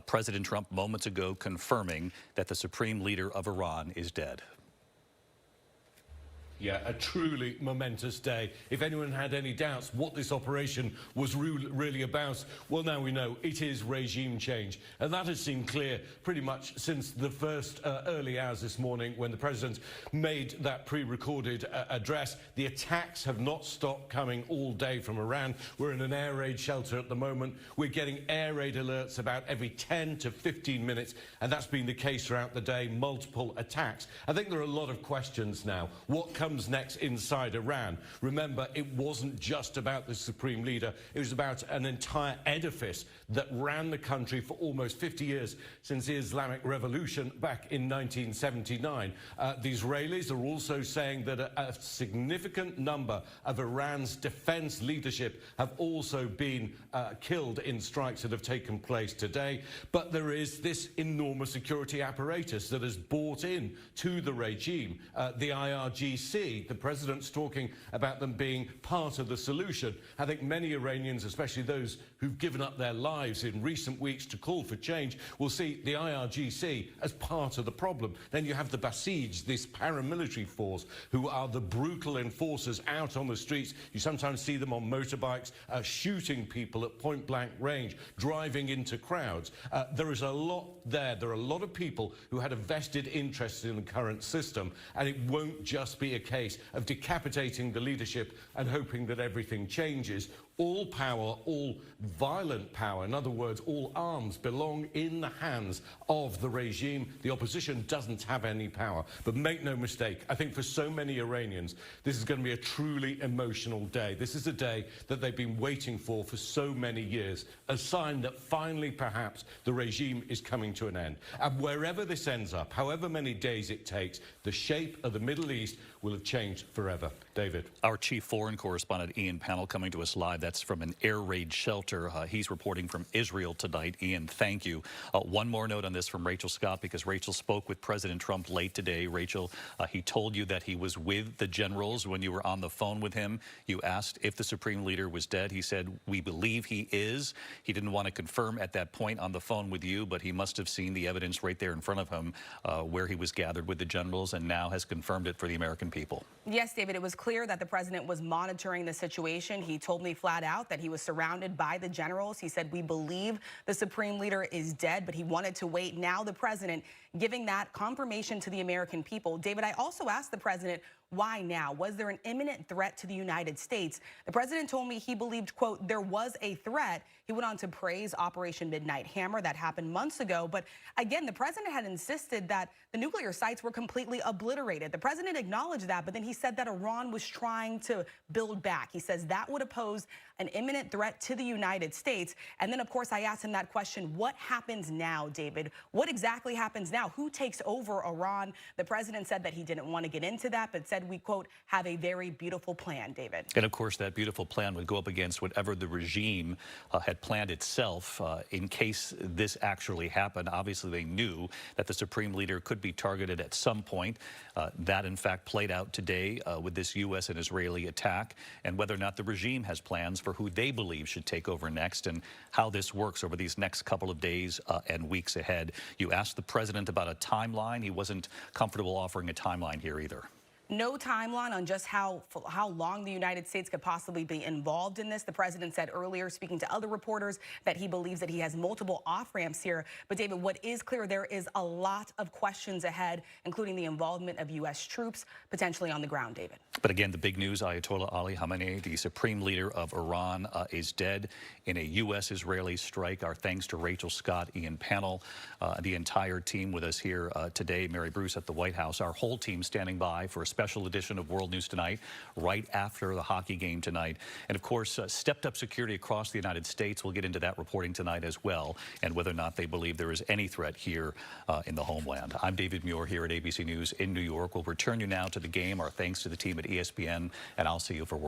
President Trump moments ago confirming that the supreme leader of Iran is dead. Yeah, a truly momentous day. If anyone had any doubts what this operation was really about, well, now we know it is regime change. And that has seemed clear pretty much since the first early hours this morning when the president made that pre-recorded address. The attacks have not stopped coming all day from Iran. We're in an air raid shelter at the moment. We're getting air raid alerts about every 10 to 15 minutes, and that's been the case throughout the day, multiple attacks. I think there are a lot of questions now. What comes next inside Iran? Remember, it wasn't just about the supreme leader. It was about an entire edifice that ran the country for almost 50 years since the Islamic Revolution back in 1979. The Israelis are also saying that a significant number of Iran's defense leadership have also been killed in strikes that have taken place today. But there is this enormous security apparatus that has bought in to the regime, the IRGC. The president's talking about them being part of the solution. I think many Iranians, especially those who've given up their lives in recent weeks to call for change, will see the IRGC as part of the problem. Then you have the Basij, this paramilitary force, who are the brutal enforcers out on the streets. You sometimes see them on motorbikes, shooting people at point-blank range, driving into crowds. There is a lot there. There are a lot of people who had a vested interest in the current system, and it won't just be a case of decapitating the leadership and hoping that everything changes. All power, all violent power, in other words, all arms belong in the hands of the regime. The opposition doesn't have any power. But make no mistake, I think for so many Iranians, this is going to be a truly emotional day. This is a day that they've been waiting for so many years, a sign that finally, perhaps, the regime is coming to an end. And wherever this ends up, however many days it takes, the shape of the Middle East will have changed forever. David. Our chief foreign correspondent, Ian Pannell, coming to us live. That's from an air raid shelter. He's reporting from Israel tonight. Ian, thank you. One more note on this from Rachel Scott, because Rachel spoke with President Trump late today. Rachel, he told you that he was with the generals when you were on the phone with him. You asked if the supreme leader was dead. He said, "We believe he is." He didn't want to confirm at that point on the phone with you, but he must have seen the evidence right there in front of him where he was gathered with the generals, and now has confirmed it for the American people. Yes, David, it was clear that the president was monitoring the situation. He told me flat out that he was surrounded by the generals. He said, "We believe the supreme leader is dead," but he wanted to wait. Now the president giving that confirmation to the American people. David, I also asked the president, why now? Was there an imminent threat to the United States? The president told me he believed, quote, there was a threat. He went on to praise Operation Midnight Hammer that happened months ago. But again, the president had insisted that the nuclear sites were completely obliterated. The president acknowledged that, but then he said that Iran was trying to build back. He says that would pose an imminent threat to the United States. And then, of course, I asked him that question, what happens now, David? What exactly happens now? Who takes over Iran? The president said that he didn't want to get into that, but said we, quote, have a very beautiful plan, David. And of course, that beautiful plan would go up against whatever the regime had planned itself in case this actually happened. Obviously, they knew that the supreme leader could be targeted at some point. That, in fact, played out today with this U.S. and Israeli attack, and whether or not the regime has plans for who they believe should take over next and how this works over these next couple of days and weeks ahead. You asked the president about a timeline. He wasn't comfortable offering a timeline here either. No timeline on just how long the United States could possibly be involved in this. The president said earlier, speaking to other reporters, that he believes that he has multiple off-ramps here. But David, what is clear, there is a lot of questions ahead, including the involvement of U.S. troops potentially on the ground, David. But again, the big news, Ayatollah Ali Khamenei, the supreme leader of Iran, is dead in a U.S.-Israeli strike. Our thanks to Rachel Scott, Ian Pannell, the entire team with us here today, Mary Bruce at the White House, our whole team standing by for a special edition of World News Tonight, right after the hockey game tonight. And of course, stepped up security across the United States. We'll get into that reporting tonight as well, and whether or not they believe there is any threat here in the homeland. I'm David Muir here at ABC News in New York. We'll return you now to the game. Our thanks to the team at ESPN, and I'll see you for